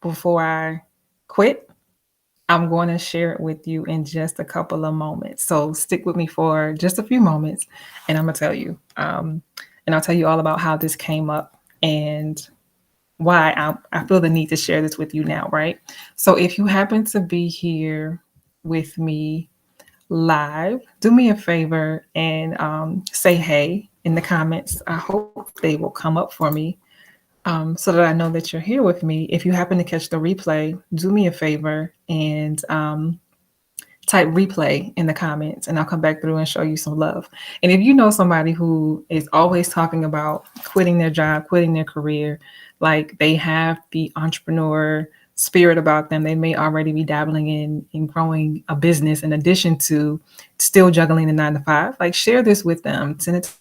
before I quit, I'm going to share it with you in just a couple of moments. So stick with me for just a few moments, and I'm gonna tell you. And I'll tell you all about how this came up and why I feel the need to share this with you now, right? So if you happen to be here with me live, do me a favor and say hey in the comments. I hope they will come up for me so that I know that you're here with me. If you happen to catch the replay, do me a favor and type replay in the comments and I'll come back through and show you some love. And if you know somebody who is always talking about quitting their job, quitting their career, like they have the entrepreneur spirit about them, they may already be dabbling in growing a business in addition to still juggling the 9 to 5, like share this with them, send it to them,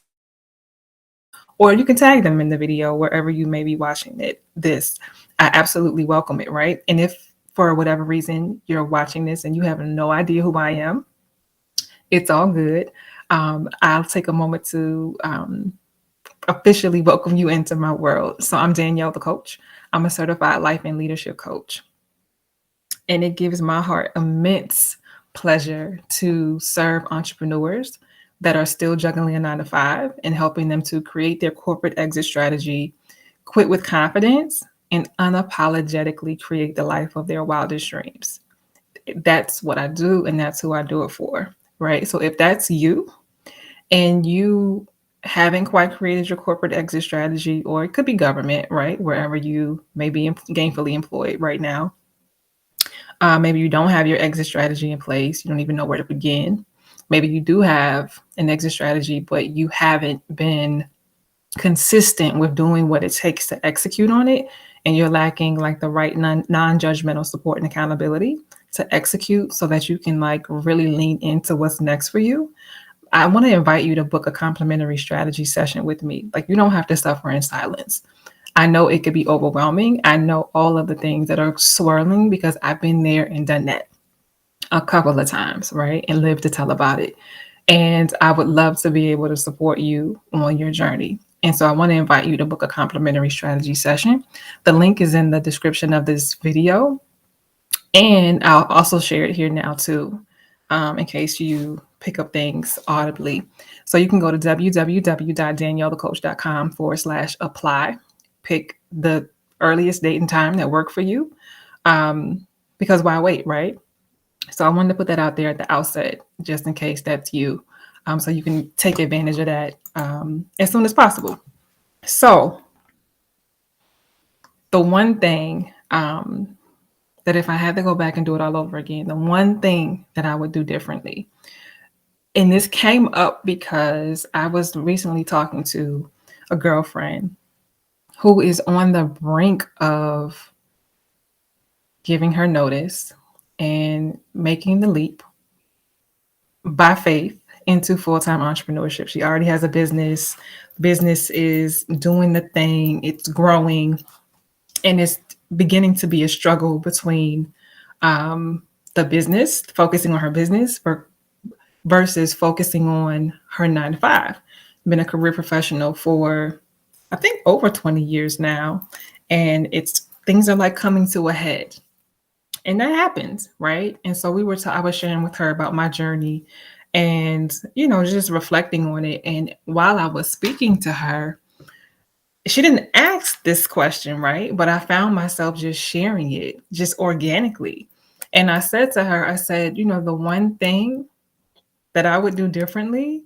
or you can tag them in the video wherever you may be watching this. I absolutely welcome it, right? And if for whatever reason you're watching this and you have no idea who I am, it's all good. I'll take a moment to officially welcome you into my world. So I'm Danielle, the coach. I'm a certified life and leadership coach. And it gives my heart immense pleasure to serve entrepreneurs that are still juggling a 9 to 5 and helping them to create their corporate exit strategy, quit with confidence, and unapologetically create the life of their wildest dreams. That's what I do, and that's who I do it for, right? So if that's you and you haven't quite created your corporate exit strategy, or it could be government, right? Wherever you may be gainfully employed right now. Maybe you don't have your exit strategy in place. You don't even know where to begin. Maybe you do have an exit strategy, but you haven't been consistent with doing what it takes to execute on it. And you're lacking like the right non-judgmental support and accountability to execute so that you can like really lean into what's next for you. I want to invite you to book a complimentary strategy session with me. Like you don't have to suffer in silence. I know it could be overwhelming. I know all of the things that are swirling because I've been there and done that a couple of times, right? And lived to tell about it. And I would love to be able to support you on your journey. And so I want to invite you to book a complimentary strategy session. The link is in the description of this video. And I'll also share it here now too, in case you pick up things audibly. So you can go to www.daniellethecoach.com/apply. Pick the earliest date and time that work for you. Because why wait, right? So I wanted to put that out there at the outset, just in case that's you. So you can take advantage of that as soon as possible. So the one thing that if I had to go back and do it all over again, the one thing that I would do differently, and this came up because I was recently talking to a girlfriend who is on the brink of giving her notice and making the leap by faith into full-time entrepreneurship. She already has a business. Business is doing the thing. It's growing, and it's beginning to be a struggle between the business, focusing on her business, versus focusing on her 9 to 5. Been a career professional for I think over 20 years now, and it's things are like coming to a head. And that happens, right? And so I was sharing with her about my journey and, just reflecting on it. And while I was speaking to her, she didn't ask this question, right? But I found myself just sharing it just organically. And I said to her, I said, the one thing that I would do differently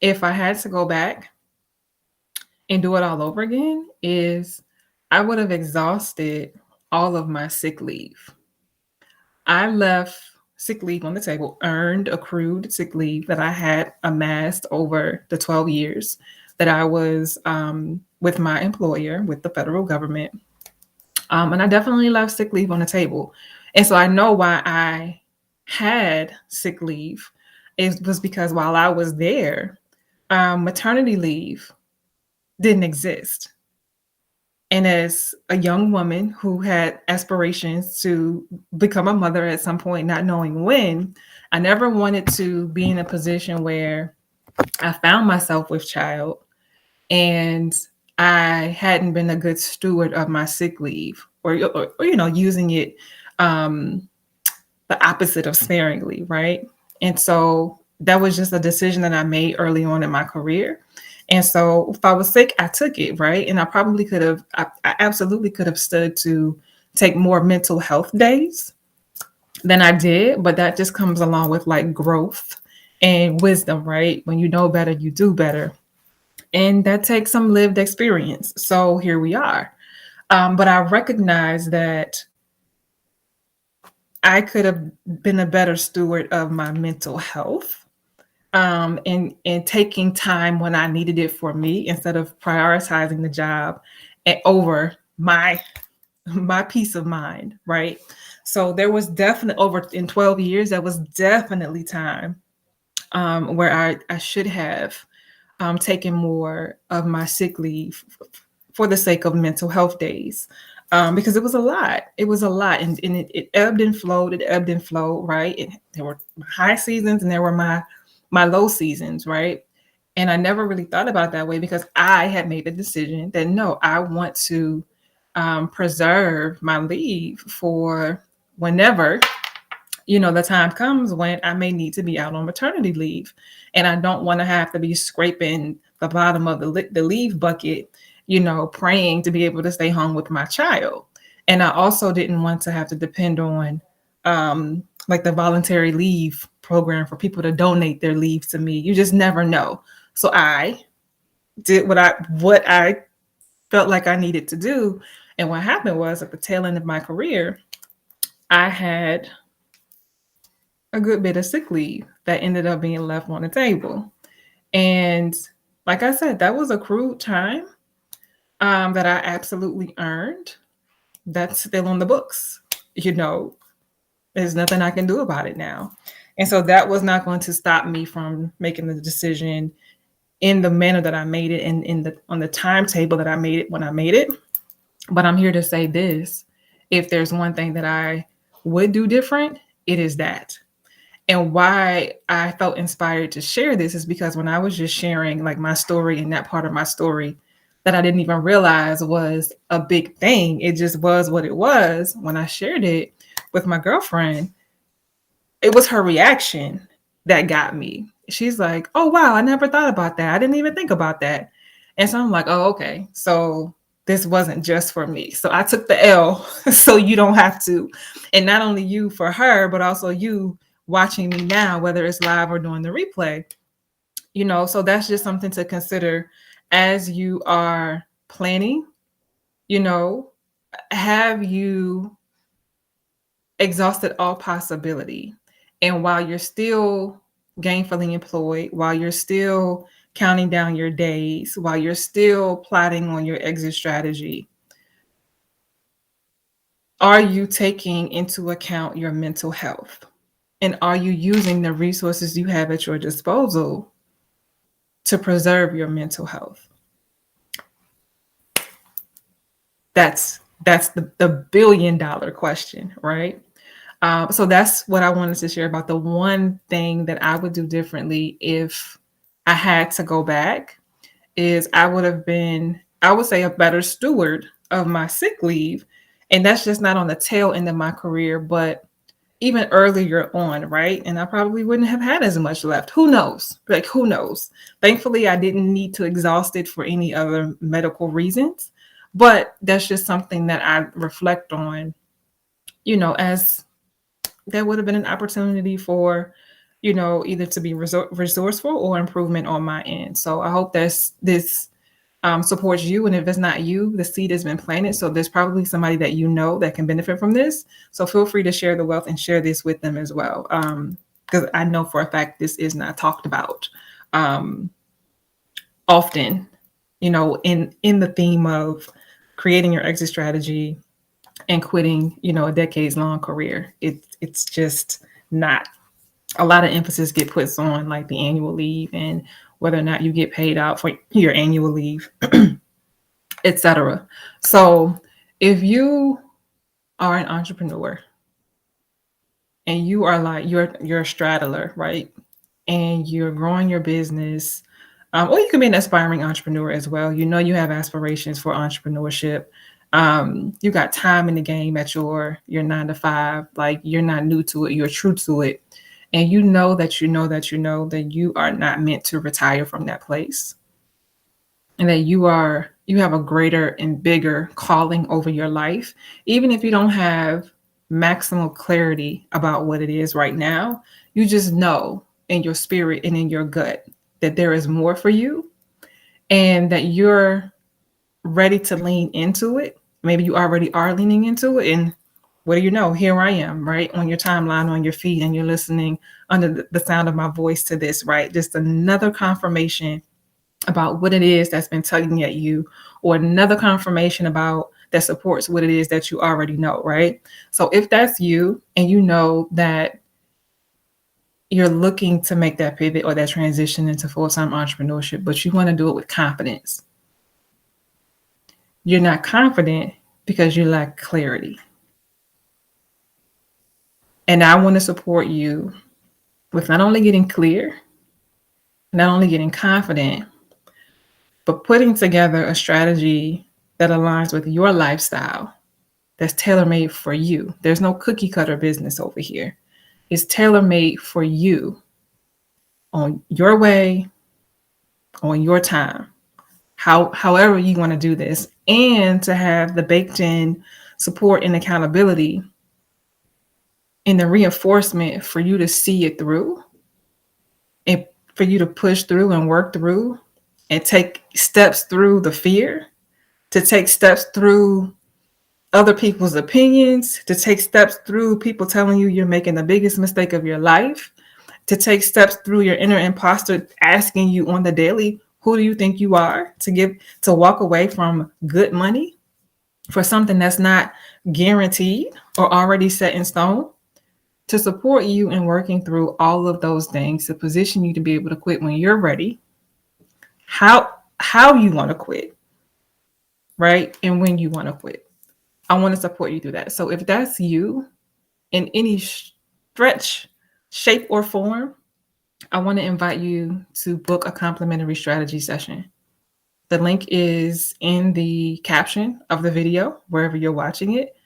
if I had to go back and do it all over again is I would have exhausted all of my sick leave. I left sick leave on the table, earned accrued sick leave that I had amassed over the 12 years that I was with my employer, with the federal government. And I definitely left sick leave on the table. And so I know why I had sick leave. It was because while I was there, maternity leave didn't exist. And as a young woman who had aspirations to become a mother at some point, not knowing when, I never wanted to be in a position where I found myself with child and I hadn't been a good steward of my sick leave or using it um, the opposite of sparingly, right? And so that was just a decision that I made early on in my career. And so if I was sick, I took it, right? And I probably could have, I absolutely could have stood to take more mental health days than I did, but that just comes along with like growth and wisdom, right? When you know better, you do better. And that takes some lived experience. So here we are. But I recognize that I could have been a better steward of my mental health, and taking time when I needed it for me instead of prioritizing the job over my peace of mind, right? So there was definitely over in 12 years, there was definitely time where I should have taken more of my sick leave for the sake of mental health days. Because it was a lot. It was a lot. And it ebbed and flowed. It ebbed and flowed, right? There were high seasons and there were my low seasons, right? And I never really thought about it that way because I had made the decision that no, I want to preserve my leave for whenever the time comes when I may need to be out on maternity leave, and I don't want to have to be scraping the bottom of the leave bucket, praying to be able to stay home with my child. And I also didn't want to have to depend on like the voluntary leave program for people to donate their leave to me. You just never know. So I did what I felt like I needed to do. And what happened was at the tail end of my career, I had a good bit of sick leave that ended up being left on the table. And like I said, that was accrued time that I absolutely earned. That's still on the books. There's nothing I can do about it now. And so that was not going to stop me from making the decision in the manner that I made it and on the timetable that I made it when I made it. But I'm here to say this. If there's one thing that I would do different, it is that. And why I felt inspired to share this is because when I was just sharing like my story and that part of my story that I didn't even realize was a big thing, it just was what it was. When I shared it with my girlfriend, it was her reaction that got me. She's like, "Oh, wow, I never thought about that. I didn't even think about that." And so I'm like, "Oh, okay. So this wasn't just for me." So I took the L so you don't have to. And not only you for her, but also you watching me now, whether it's live or doing the replay. So that's just something to consider as you are planning. You know, have you exhausted all possibility? And while you're still gainfully employed, while you're still counting down your days, while you're still plotting on your exit strategy, are you taking into account your mental health? And are you using the resources you have at your disposal to preserve your mental health? That's the billion-dollar question, right? So that's what I wanted to share about the one thing that I would do differently if I had to go back is I would have been, I would say, a better steward of my sick leave. And that's just not on the tail end of my career, but even earlier on, right? And I probably wouldn't have had as much left. Who knows? Like, who knows? Thankfully, I didn't need to exhaust it for any other medical reasons. But that's just something that I reflect on, as there would have been an opportunity for, either to be resourceful or improvement on my end. So I hope this supports you. And if it's not you, the seed has been planted. So there's probably somebody that that can benefit from this. So feel free to share the wealth and share this with them as well. Because I know for a fact this is not talked about often, in the theme of creating your exit strategy and quitting, a decades long career. It's just not. A lot of emphasis get put on like the annual leave and whether or not you get paid out for your annual leave, etc. So if you are an entrepreneur and you are like you're a straddler, right? And you're growing your business, Or you can be an aspiring entrepreneur as well. You know, you have aspirations for entrepreneurship. You got time in the game at your 9 to 5. Like, you're not new to it, you're true to it. And you know that you know that you know that you are not meant to retire from that place. And that you have a greater and bigger calling over your life. Even if you don't have maximal clarity about what it is right now, you just know in your spirit and in your gut that there is more for you, and that you're ready to lean into it. Maybe you already are leaning into it. And what do you know? Here I am, right? On your timeline, on your feed, and you're listening under the sound of my voice to this, right? Just another confirmation about what it is that's been tugging at you, or another confirmation about that supports what it is that you already know, right? So if that's you and you know that you're looking to make that pivot or that transition into full-time entrepreneurship, but you want to do it with confidence. You're not confident because you lack clarity. And I want to support you with not only getting clear, not only getting confident, but putting together a strategy that aligns with your lifestyle, that's tailor-made for you. There's no cookie cutter business over here. It's tailor-made for you, on your way, on your time, however you want to do this, and to have the baked in support and accountability and the reinforcement for you to see it through, and for you to push through and work through and take steps through the fear, to take steps through other people's opinions, to take steps through people telling you you're making the biggest mistake of your life, to take steps through your inner imposter asking you on the daily, who do you think you are, to walk away from good money for something that's not guaranteed or already set in stone, to support you in working through all of those things, to position you to be able to quit when you're ready, how you want to quit, right? And when you want to quit. I want to support you through that. So if that's you in any stretch, shape, or form, I want to invite you to book a complimentary strategy session. The link is in the caption of the video, wherever you're watching it.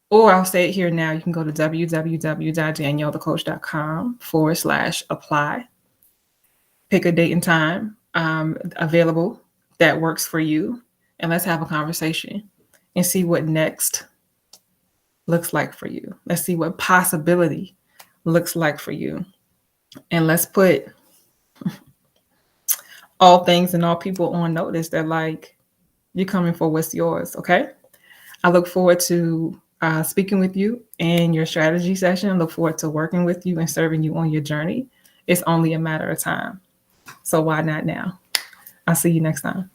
Or I'll say it here now. You can go to www.daniellethecoach.com/apply. Pick a date and time available that works for you. And let's have a conversation and see what next looks like for you. Let's see what possibility looks like for you. And let's put all things and all people on notice that, like, you're coming for what's yours, okay? I look forward to speaking with you in your strategy session. I look forward to working with you and serving you on your journey. It's only a matter of time. So why not now? I'll see you next time.